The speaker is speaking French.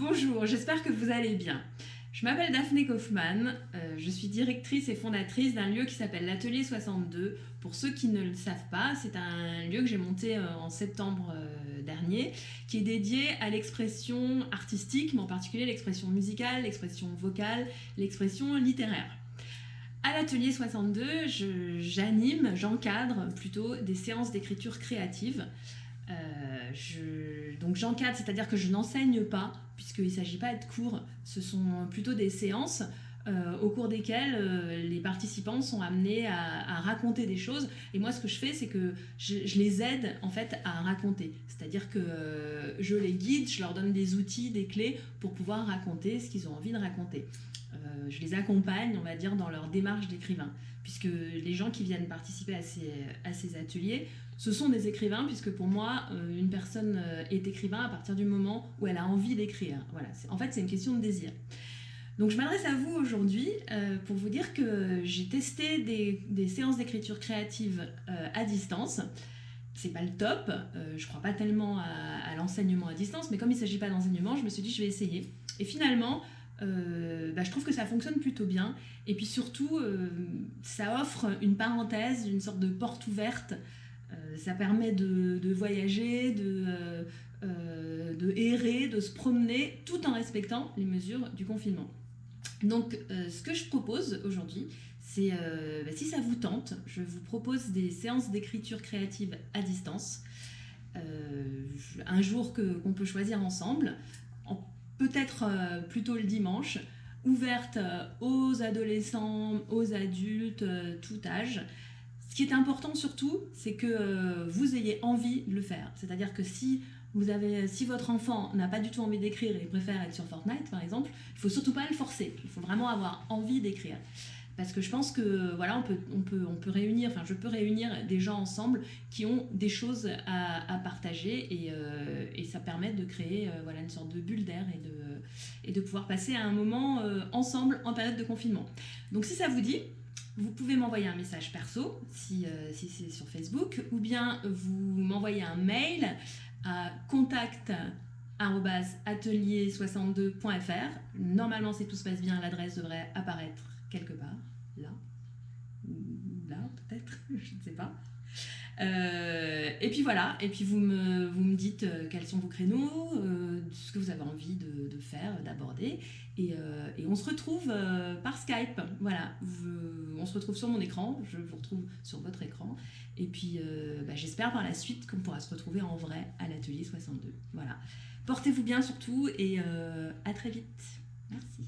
Bonjour, j'espère que vous allez bien. Je m'appelle Daphné Kaufmann, je suis directrice et fondatrice d'un lieu qui s'appelle l'Atelier 62. Pour ceux qui ne le savent pas, c'est un lieu que j'ai monté en septembre dernier, qui est dédié à l'expression artistique, mais en particulier l'expression musicale, l'expression vocale, l'expression littéraire. À l'Atelier 62, j'encadre plutôt des séances d'écriture créative. Donc j'encadre, c'est-à-dire que je n'enseigne pas, puisqu'il ne s'agit pas de cours, ce sont plutôt des séances au cours desquelles les participants sont amenés à raconter des choses. Et moi, ce que je fais, c'est que je les aide en fait à raconter. C'est-à-dire que je les guide, je leur donne des outils, des clés pour pouvoir raconter ce qu'ils ont envie de raconter. Je les accompagne, on va dire, dans leur démarche d'écrivain, puisque les gens qui viennent participer à ces ateliers, ce sont des écrivains, puisque pour moi, une personne est écrivain à partir du moment où elle a envie d'écrire. Voilà, en fait, c'est une question de désir. Donc je m'adresse à vous aujourd'hui pour vous dire que j'ai testé des séances d'écriture créative à distance. C'est pas le top, je crois pas tellement à l'enseignement à distance, mais comme il ne s'agit pas d'enseignement, je me suis dit je vais essayer. Et finalement, je trouve que ça fonctionne plutôt bien. Et puis surtout, ça offre une parenthèse, une sorte de porte ouverte. Ça permet de voyager, de errer, de se promener, tout en respectant les mesures du confinement. Donc, ce que je propose aujourd'hui, c'est, si ça vous tente, je vous propose des séances d'écriture créative à distance, un jour qu'on peut choisir ensemble, peut-être plutôt le dimanche, ouverte aux adolescents, aux adultes, tout âge. Ce qui est important surtout, c'est que vous ayez envie de le faire. C'est-à-dire que si votre enfant n'a pas du tout envie d'écrire et préfère être sur Fortnite, par exemple, il ne faut surtout pas le forcer. Il faut vraiment avoir envie d'écrire. Parce que je pense que voilà, on peut réunir, enfin je peux réunir des gens ensemble qui ont des choses à partager et ça permet de créer voilà, une sorte de bulle d'air et de pouvoir passer un moment ensemble en période de confinement. Donc si ça vous dit, vous pouvez m'envoyer un message perso si c'est sur Facebook, ou bien vous m'envoyez un mail à contact@atelier62.fr. Normalement, si tout se passe bien, l'adresse devrait apparaître quelque part, là peut-être, je ne sais pas. Et puis voilà, et puis vous me dites quels sont vos créneaux, ce que vous avez envie de faire, d'aborder, et on se retrouve par Skype. Voilà, on se retrouve sur mon écran, je vous retrouve sur votre écran, et puis j'espère par la suite qu'on pourra se retrouver en vrai à l'Atelier 62. Voilà, portez-vous bien surtout, et à très vite. Merci.